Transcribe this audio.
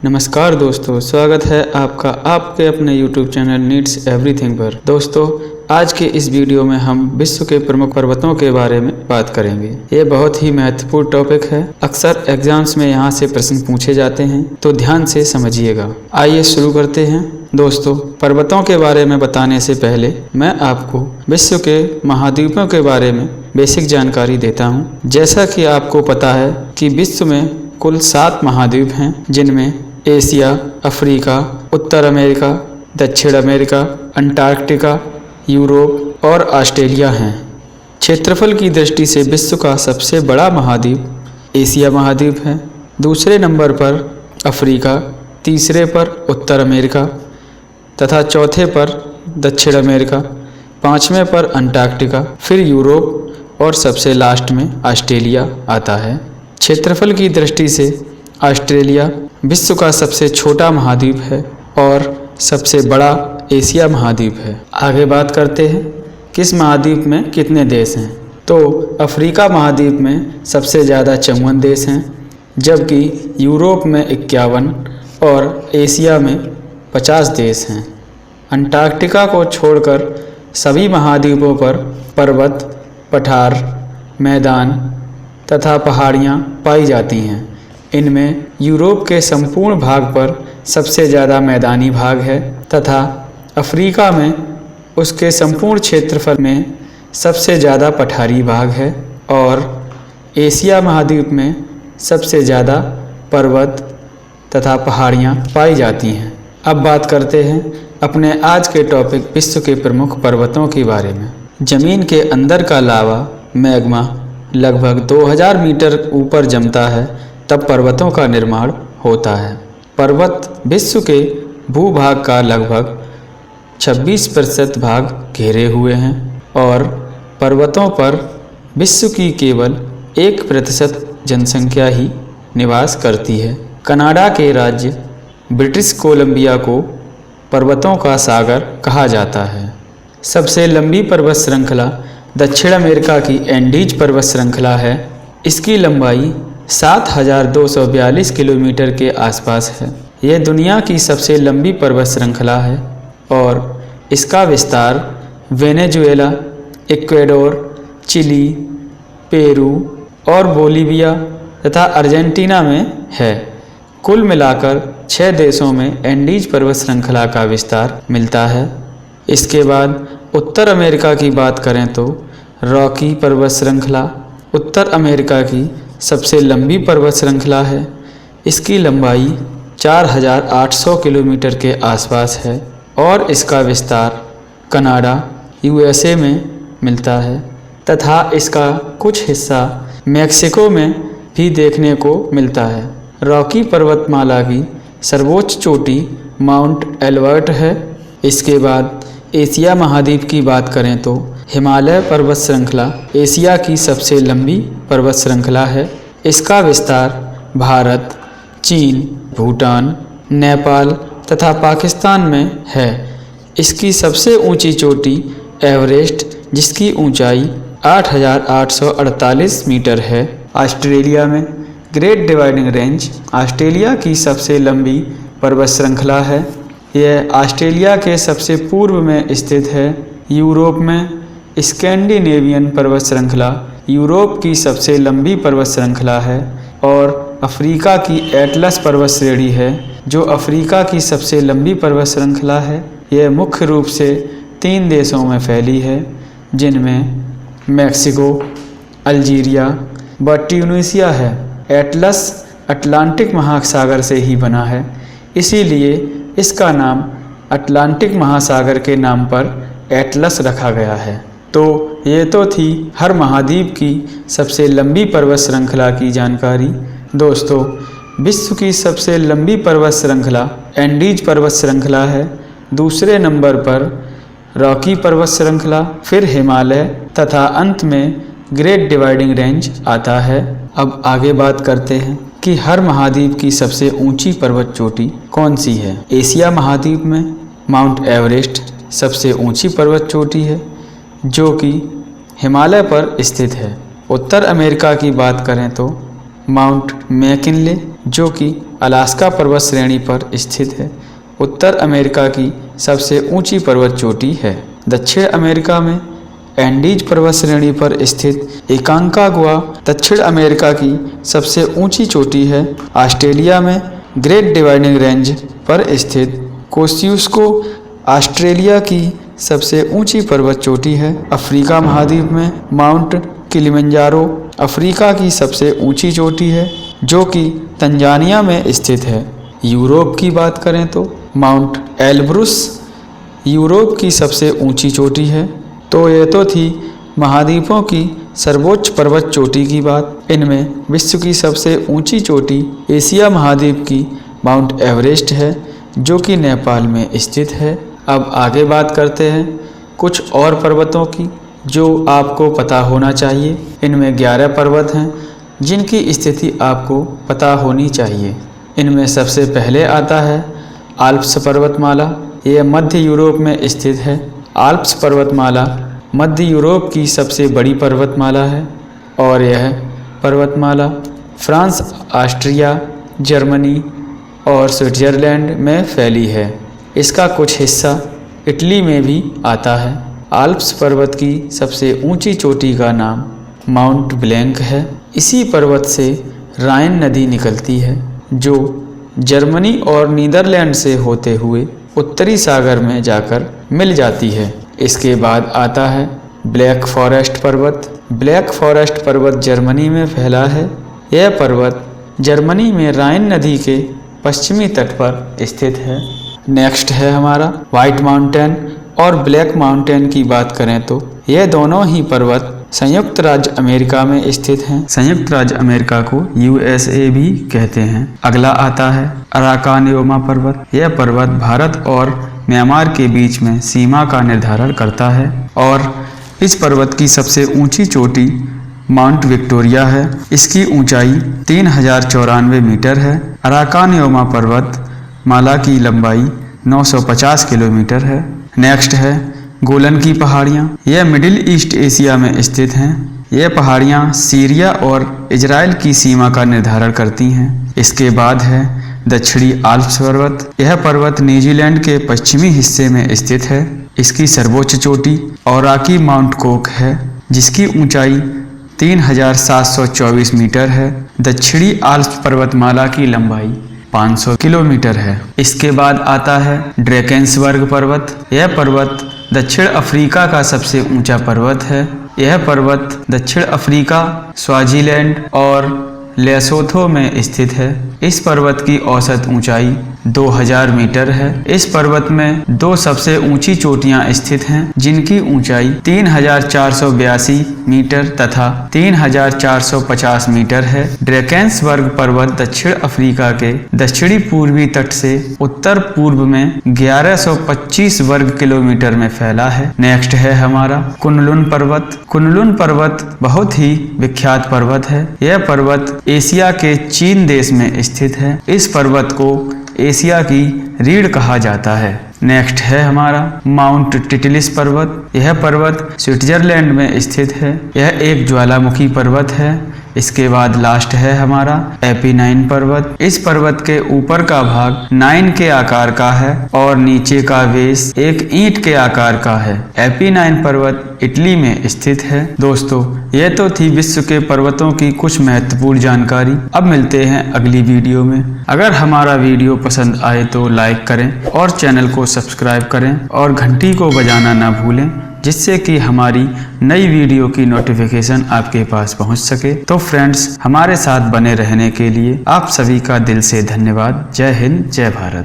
नमस्कार दोस्तों, स्वागत है आपका आपके अपने YouTube चैनल नीड्स एवरीथिंग पर। दोस्तों, आज के इस वीडियो में हम विश्व के प्रमुख पर्वतों के बारे में बात करेंगे। ये बहुत ही महत्वपूर्ण टॉपिक है। अक्सर एग्जाम्स में यहाँ से प्रश्न पूछे जाते हैं, तो ध्यान से समझिएगा। आइए शुरू करते हैं। दोस्तों, पर्वतों के बारे में बताने से पहले मैं आपको विश्व के महाद्वीपों के बारे में बेसिक जानकारी देता हूँ। जैसा कि आपको पता है कि विश्व में कुल 7 महाद्वीप हैं, जिनमें एशिया, अफ्रीका, उत्तर अमेरिका, दक्षिण अमेरिका, अंटार्कटिका, यूरोप और ऑस्ट्रेलिया हैं। क्षेत्रफल की दृष्टि से विश्व का सबसे बड़ा महाद्वीप एशिया महाद्वीप है। दूसरे नंबर पर अफ्रीका, तीसरे पर उत्तर अमेरिका तथा चौथे पर दक्षिण अमेरिका, पाँचवें पर अंटार्कटिका, फिर यूरोप और सबसे लास्ट में ऑस्ट्रेलिया आता है। क्षेत्रफल की दृष्टि से ऑस्ट्रेलिया विश्व का सबसे छोटा महाद्वीप है और सबसे बड़ा एशिया महाद्वीप है। आगे बात करते हैं किस महाद्वीप में कितने देश हैं। तो अफ्रीका महाद्वीप में सबसे ज़्यादा 54 देश हैं, जबकि यूरोप में 51 और एशिया में 50 देश हैं। अंटार्कटिका को छोड़कर सभी महाद्वीपों पर पर्वत, पठार, मैदान तथा पहाड़ियाँ पाई जाती हैं। इनमें यूरोप के संपूर्ण भाग पर सबसे ज़्यादा मैदानी भाग है तथा अफ्रीका में उसके संपूर्ण क्षेत्रफल में सबसे ज़्यादा पठारी भाग है और एशिया महाद्वीप में सबसे ज़्यादा पर्वत तथा पहाड़ियाँ पाई जाती हैं। अब बात करते हैं अपने आज के टॉपिक विश्व के प्रमुख पर्वतों के बारे में। ज़मीन के अंदर का लावा मैग्मा लगभग 2000 मीटर ऊपर जमता है, तब पर्वतों का निर्माण होता है। पर्वत विश्व के भूभाग का लगभग 26% भाग घेरे हुए हैं और पर्वतों पर विश्व की केवल 1% जनसंख्या ही निवास करती है। कनाडा के राज्य ब्रिटिश कोलंबिया को पर्वतों का सागर कहा जाता है। सबसे लंबी पर्वत श्रृंखला दक्षिण अमेरिका की एंडीज पर्वत श्रृंखला है। इसकी लंबाई 7242 किलोमीटर के आसपास है। यह दुनिया की सबसे लंबी पर्वत श्रृंखला है और इसका विस्तार वेनेजुएला, इक्वेडोर, चिली, पेरू और बोलीविया तथा अर्जेंटीना में है। कुल मिलाकर 6 देशों में एंडीज पर्वत श्रृंखला का विस्तार मिलता है। इसके बाद उत्तर अमेरिका की बात करें तो रॉकी पर्वत श्रृंखला उत्तर अमेरिका की सबसे लंबी पर्वत श्रृंखला है। इसकी लंबाई 4800 किलोमीटर के आसपास है और इसका विस्तार कनाडा, यूएसए में मिलता है तथा इसका कुछ हिस्सा मैक्सिको में भी देखने को मिलता है। रॉकी पर्वतमाला की सर्वोच्च चोटी माउंट एल्बर्ट है। इसके बाद एशिया महाद्वीप की बात करें तो हिमालय पर्वत श्रृंखला एशिया की सबसे लंबी पर्वत श्रृंखला है। इसका विस्तार भारत, चीन, भूटान, नेपाल तथा पाकिस्तान में है। इसकी सबसे ऊंची चोटी एवरेस्ट, जिसकी ऊंचाई 8848 मीटर है। ऑस्ट्रेलिया में ग्रेट डिवाइडिंग रेंज ऑस्ट्रेलिया की सबसे लंबी पर्वत श्रृंखला है। यह ऑस्ट्रेलिया के सबसे पूर्व में स्थित है। यूरोप में स्कैंडिनेवियन पर्वत श्रृंखला यूरोप की सबसे लंबी पर्वत श्रृंखला है और अफ्रीका की एटलस पर्वत श्रेणी है, जो अफ्रीका की सबसे लंबी पर्वत श्रृंखला है। यह मुख्य रूप से 3 देशों में फैली है, जिनमें मैक्सिको, अल्जीरिया व ट्यूनीशिया है। एटलस अटलांटिक महासागर से ही बना है, इसीलिए इसका नाम अटलांटिक महासागर के नाम पर एटलस रखा गया है। तो ये तो थी हर महाद्वीप की सबसे लंबी पर्वत श्रृंखला की जानकारी। दोस्तों, विश्व की सबसे लंबी पर्वत श्रृंखला एंडीज पर्वत श्रृंखला है। दूसरे नंबर पर रॉकी पर्वत श्रृंखला, फिर हिमालय तथा अंत में ग्रेट डिवाइडिंग रेंज आता है। अब आगे बात करते हैं कि हर महाद्वीप की सबसे ऊंची पर्वत चोटी कौन सी है। एशिया महाद्वीप में माउंट एवरेस्ट सबसे ऊंची पर्वत चोटी है, जो कि हिमालय पर स्थित है। उत्तर अमेरिका की बात करें तो माउंट मैकिनले जो कि अलास्का पर्वत श्रेणी पर स्थित है, उत्तर अमेरिका की सबसे ऊंची पर्वत चोटी है। दक्षिण अमेरिका में एंडीज पर्वत श्रेणी पर स्थित एकांकागुआ दक्षिण अमेरिका की सबसे ऊंची चोटी है। ऑस्ट्रेलिया में ग्रेट डिवाइडिंग रेंज पर स्थित कोस्युस्को ऑस्ट्रेलिया की सबसे ऊंची पर्वत चोटी है। अफ्रीका महाद्वीप में माउंट किलिमंजारो अफ्रीका की सबसे ऊंची चोटी है जो कि तंजानिया में स्थित है। यूरोप की बात करें तो माउंट एल्ब्रुस यूरोप की सबसे ऊंची चोटी है। तो ये तो थी महाद्वीपों की सर्वोच्च पर्वत चोटी की बात। इनमें विश्व की सबसे ऊंची चोटी एशिया महाद्वीप की माउंट एवरेस्ट है जो कि नेपाल में स्थित है। अब आगे बात करते हैं कुछ और पर्वतों की जो आपको पता होना चाहिए। इनमें 11 पर्वत हैं जिनकी स्थिति आपको पता होनी चाहिए। इनमें सबसे पहले आता है आल्प्स पर्वतमाला। यह मध्य यूरोप में स्थित है। आल्प्स पर्वतमाला मध्य यूरोप की सबसे बड़ी पर्वतमाला है और यह पर्वतमाला फ्रांस, ऑस्ट्रिया, जर्मनी और स्विट्जरलैंड में फैली है। इसका कुछ हिस्सा इटली में भी आता है। आल्प्स पर्वत की सबसे ऊंची चोटी का नाम माउंट ब्लैंक है। इसी पर्वत से राइन नदी निकलती है जो जर्मनी और नीदरलैंड से होते हुए उत्तरी सागर में जाकर मिल जाती है। इसके बाद आता है ब्लैक फॉरेस्ट पर्वत। ब्लैक फॉरेस्ट पर्वत जर्मनी में फैला है। यह पर्वत जर्मनी में राइन नदी के पश्चिमी तट पर स्थित है। नेक्स्ट है हमारा व्हाइट माउंटेन और ब्लैक माउंटेन की बात करें तो यह दोनों ही पर्वत संयुक्त राज्य अमेरिका में स्थित हैं। संयुक्त राज्य अमेरिका को USA भी कहते हैं। अगला आता है अराकानयोमा पर्वत। यह पर्वत भारत और म्यांमार के बीच में सीमा का निर्धारण करता है और इस पर्वत की सबसे ऊंची चोटी माउंट विक्टोरिया है। इसकी ऊंचाई 3094 मीटर है। अराकानयोमा पर्वत माला की लंबाई 950 किलोमीटर है। नेक्स्ट है गोलन की पहाड़ियाँ। यह मिडिल ईस्ट एशिया में स्थित हैं। यह पहाड़ियाँ सीरिया और इजराइल की सीमा का निर्धारण करती हैं। इसके बाद है दक्षिणी आल्प्स पर्वत। यह पर्वत न्यूजीलैंड के पश्चिमी हिस्से में स्थित है। इसकी सर्वोच्च चोटी औराकी माउंट कोक है जिसकी ऊंचाई 3724 मीटर है। दक्षिणी आल्प्स पर्वतमाला की लंबाई 500 किलोमीटर है। इसके बाद आता है ड्रैकेंसबर्ग पर्वत। यह पर्वत दक्षिण अफ्रीका का सबसे ऊंचा पर्वत है। यह पर्वत दक्षिण अफ्रीका, स्वाजीलैंड और लेसोथो में स्थित है। इस पर्वत की औसत ऊंचाई 2000 मीटर है। इस पर्वत में दो सबसे ऊंची चोटियां स्थित हैं जिनकी ऊंचाई 3482 मीटर तथा 3450 मीटर है। ड्रैकेंसबर्ग पर्वत दक्षिण अफ्रीका के दक्षिणी पूर्वी तट से उत्तर पूर्व में 1125 वर्ग किलोमीटर में फैला है। नेक्स्ट है हमारा कुनलुन पर्वत। कुनलुन पर्वत बहुत ही विख्यात पर्वत है। यह पर्वत एशिया के चीन देश में स्थित है। इस पर्वत को एशिया की रीढ़ कहा जाता है। नेक्स्ट है हमारा माउंट टिटलिस पर्वत। यह पर्वत स्विट्जरलैंड में स्थित है। यह एक ज्वालामुखी पर्वत है। इसके बाद लास्ट है हमारा एपिनाइन पर्वत। इस पर्वत के ऊपर का भाग 9 के आकार का है और नीचे का बेस एक ईंट के आकार का है। एपिनाइन पर्वत इटली में स्थित है। दोस्तों, यह तो थी विश्व के पर्वतों की कुछ महत्वपूर्ण जानकारी। अब मिलते हैं अगली वीडियो में। अगर हमारा वीडियो पसंद आए तो लाइक करें और चैनल को सब्सक्राइब करें और घंटी को बजाना ना भूलें जिससे कि हमारी नई वीडियो की नोटिफिकेशन आपके पास पहुंच सके। तो फ्रेंड्स, हमारे साथ बने रहने के लिए आप सभी का दिल से धन्यवाद। जय हिंद, जय भारत।